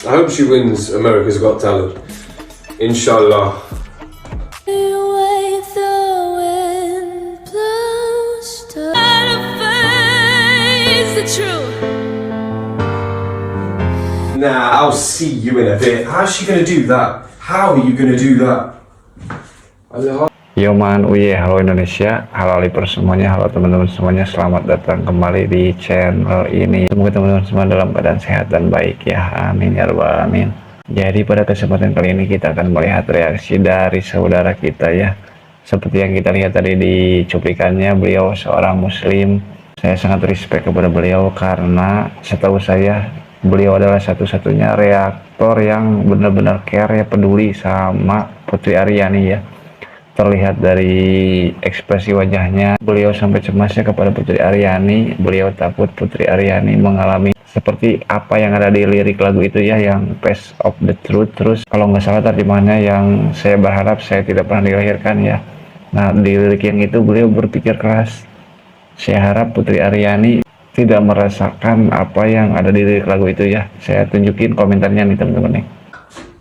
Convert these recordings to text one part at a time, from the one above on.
I hope she wins America's Got Talent. Inshallah. Nah, I'll see you in a bit. How's she gonna do that? How are you gonna do that? Yo man, halo Indonesia, halo Liper semuanya, halo teman-teman semuanya, selamat datang kembali di channel ini. Semoga teman-teman semua dalam keadaan sehat dan baik ya, amin ya rabbal alamin. Jadi pada kesempatan kali ini kita akan melihat reaksi dari saudara kita ya. Seperti yang kita lihat tadi di cuplikannya, beliau seorang muslim. Saya sangat respect kepada beliau karena setahu saya beliau adalah satu-satunya reaktor yang benar-benar care ya, peduli sama Putri Ariani ya. Terlihat dari ekspresi wajahnya, beliau sampai cemasnya kepada Putri Ariani. Beliau takut Putri Ariani mengalami seperti apa yang ada di lirik lagu itu ya, yang Path of the Truth. Terus kalau nggak salah terjemahannya yang saya berharap saya tidak pernah dilahirkan ya. Nah di lirik yang itu beliau berpikir keras. Saya harap Putri Ariani tidak merasakan apa yang ada di lirik lagu itu ya. Saya tunjukin komentarnya nih teman-teman nih.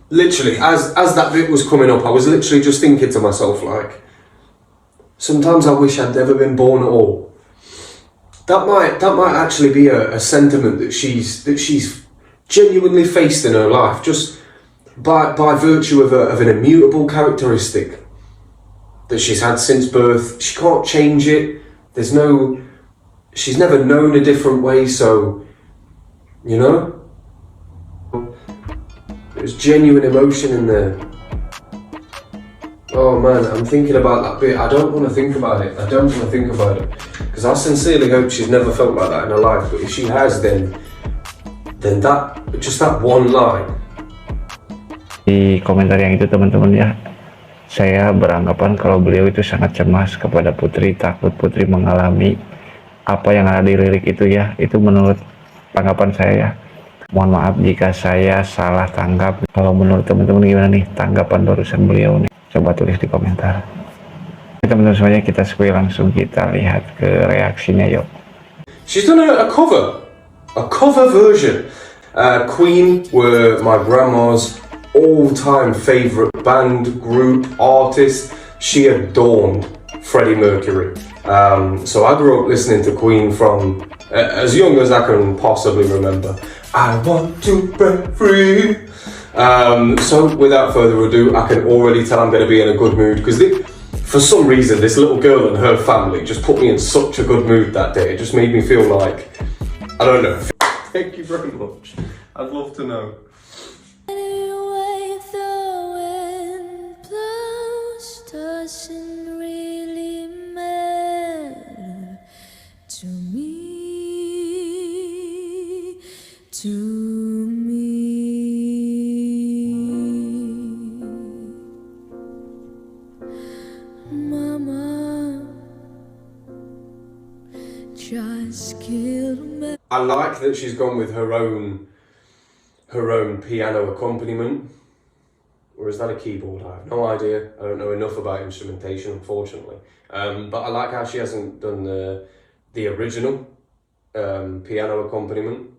Literally, as that bit was coming up, I was literally just thinking to myself, like, sometimes I wish I'd never been born at all. That might actually be a sentiment that she's genuinely faced in her life, just by virtue of an immutable characteristic that she's had since birth. She can't change it. She's never known a different way, so, you know? There's genuine emotion in there. Oh man, I'm thinking about that bit. I don't want to think about it. Because I sincerely hope she's never felt like that in her life. But if she has, then that one line. Di komentar yang itu teman-teman ya, saya beranggapan kalau beliau itu sangat cemas kepada Putri, takut Putri mengalami apa yang ada di lirik itu ya. Itu menurut tanggapan saya ya. Mohon maaf jika saya salah tanggap. Kalau menurut teman-teman gimana nih tanggapan barusan beliau nih? Coba tulis di komentar. Teman-teman semuanya, kita sekali langsung kita lihat ke reaksinya yuk. She's done a cover version. Queen were my grandma's all-time favorite band, group, artist. She adorned Freddie Mercury. So I grew up listening to Queen from as young as I can possibly remember. I want to break free. So without further ado, I can already tell I'm going to be in a good mood because for some reason this little girl and her family just put me in such a good mood that day. It just made me feel like, I don't know. Thank you very much. I'd love to know. To me, Mama, just kill me. I like that she's gone with her own piano accompaniment, or is that a keyboard? I have no idea. I don't know enough about instrumentation, unfortunately. But I like how she hasn't done the original piano accompaniment.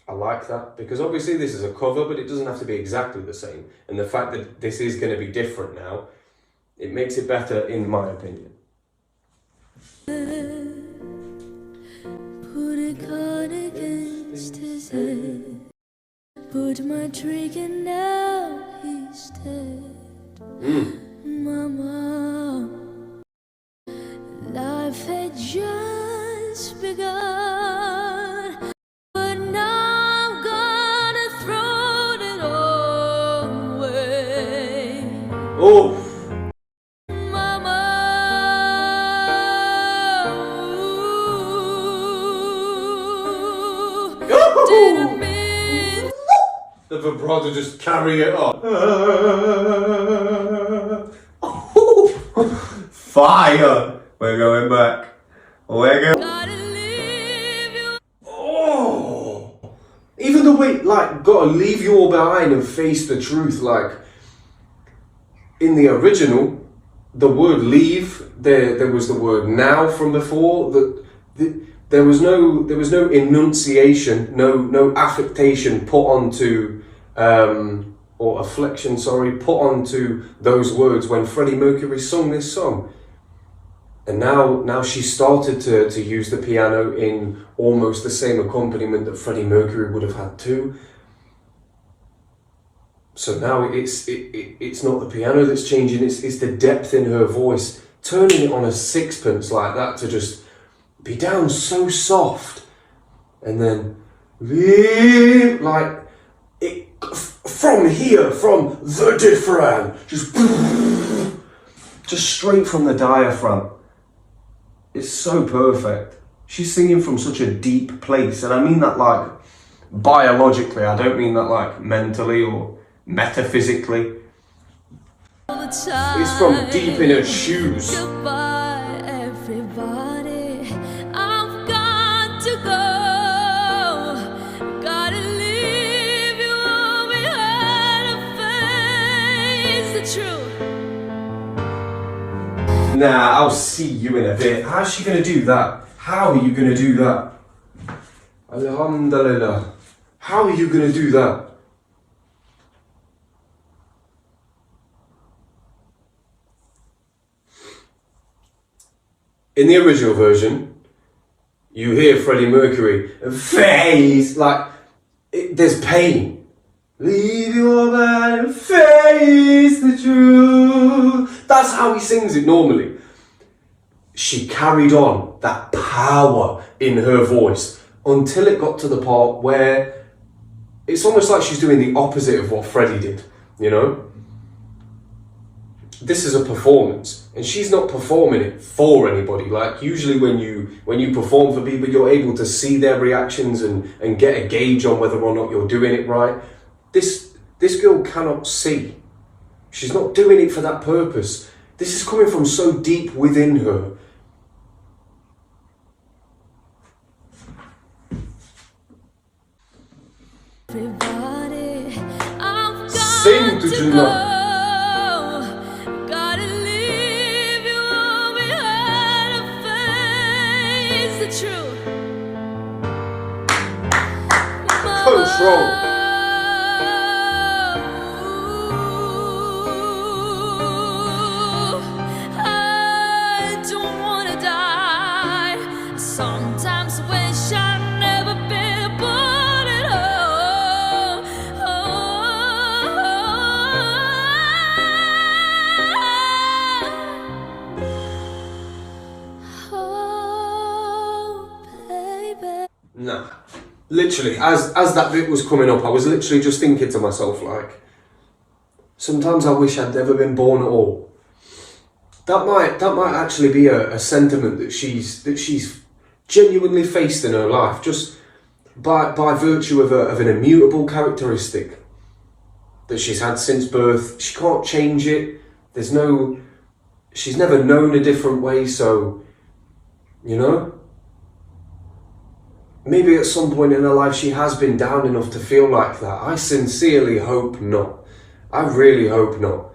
I like that, because obviously this is a cover, but it doesn't have to be exactly the same. And the fact that this is going to be different now, it makes it better in my opinion. Put a card against his head, put my trick and now he's dead. Mama, life had just begun. Oh! Mama, didn't mean The vibrato just carry it on. Fire! We're going back. gotta leave you. Oh! Even the way, like, gotta leave you all behind and face the truth, like, in the original, the word leave, there was the word now from before. There was no enunciation, no affectation put onto or afflection, sorry, put onto those words when Freddie Mercury sung this song. And now she started to use the piano in almost the same accompaniment that Freddie Mercury would have had too. So now it's not the piano that's changing, it's the depth in her voice. Turning it on a sixpence like that to just be down so soft. And then, like, it, from here, from the diaphragm, just straight from the diaphragm. It's so perfect. She's singing from such a deep place, and I mean that like biologically, I don't mean that like mentally or metaphysically. It's from deep in her shoes. Goodbye, everybody. I've got to go. Gotta leave you all behind and face the truth. Nah, I'll see you in a bit. How's she gonna do that? How are you gonna do that? Alhamdulillah. How are you gonna do that? In the original version, you hear Freddie Mercury face like there's pain. Leave your man and face the truth. That's how he sings it normally. She carried on that power in her voice until it got to the part where it's almost like she's doing the opposite of what Freddie did, you know? This is a performance, and she's not performing it for anybody. Like usually when you perform for people, you're able to see their reactions and get a gauge on whether or not you're doing it right. This girl cannot see. She's not doing it for that purpose. This is coming from so deep within her. Everybody, I've got Sing to to Juma. go. Gotta leave you all behind and face the truth. Control. I don't wanna die. Sometimes wish I'd never been born at all. Oh, baby. Nah. Literally, as that bit was coming up, I was literally just thinking to myself, like, sometimes I wish I'd never been born at all. That might actually be a sentiment that she's genuinely faced in her life, just by virtue of an immutable characteristic that she's had since birth. She can't change it. She's never known a different way, so, you know? Maybe at some point in her life she has been down enough to feel like that. I sincerely hope not. I really hope not.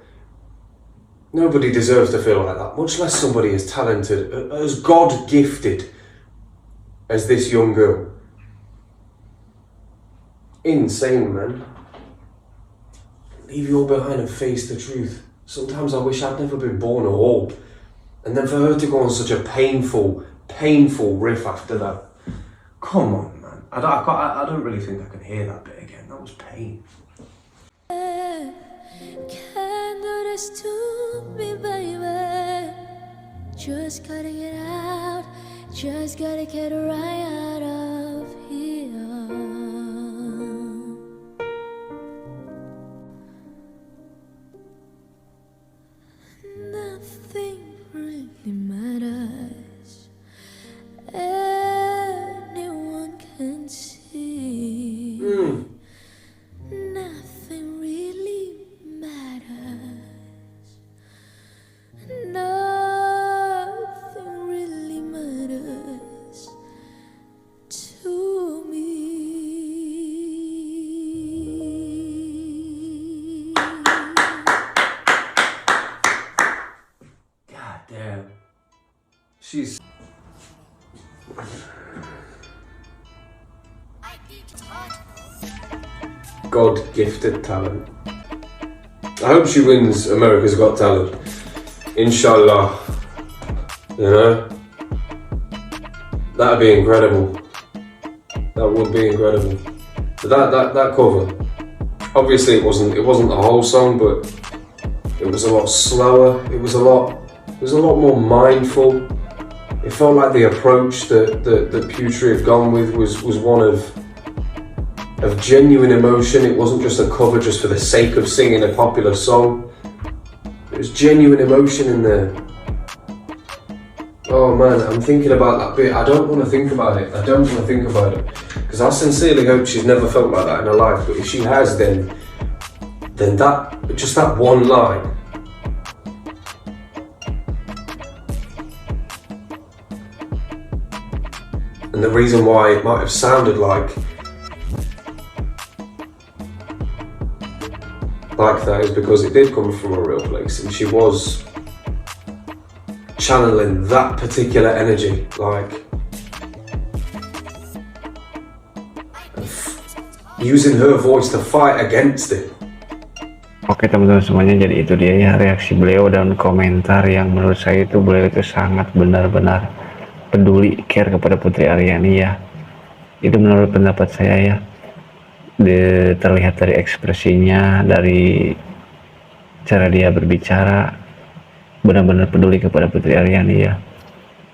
Nobody deserves to feel like that, much less somebody as talented, as God-gifted as this young girl. Insane, man. Leave you all behind and face the truth. Sometimes I wish I'd never been born at all. And then for her to go on such a painful riff after that. Come on, man. I don't really think I can hear that bit again. That was pain. Can't do this to me, baby. Just gotta get out. Just gotta get right out of here. Nothing really matters. Anyone can see. Nothing really matters. Nothing really matters to me. God damn. She's... I need to talk. God-gifted talent. I hope she wins America's Got Talent. Inshallah. You know? That'd be incredible. That would be incredible. But that cover, obviously it wasn't the whole song, but it was a lot slower. It was a lot more mindful. It felt like the approach that Putri had gone with was one of genuine emotion. It wasn't just a cover just for the sake of singing a popular song. There was genuine emotion in there. Oh man, I'm thinking about that bit. I don't want to think about it. Because I sincerely hope she's never felt like that in her life. But if she has, then that one line. And the reason why it might have sounded like that is because it did come from a real place, and she was channeling that particular energy, like using her voice to fight against it. Oke teman-teman semuanya, jadi itu dia ya reaksi beliau dan komentar yang menurut saya itu beliau itu sangat benar-benar peduli, care kepada Putri Ariani ya. Itu menurut pendapat saya ya. Terlihat dari ekspresinya, dari cara dia berbicara, benar-benar peduli kepada Putri Ariani ya.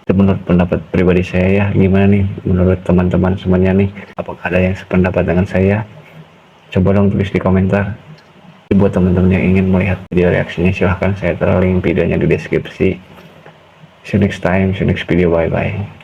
Itu menurut pendapat pribadi saya ya. Gimana nih menurut teman-teman semuanya nih? Apakah ada yang sependapat dengan saya? Coba dong tulis di komentar. Buat teman-teman yang ingin melihat video reaksinya, silahkan saya taruh link videonya di deskripsi. See you next time, see you next video, bye bye.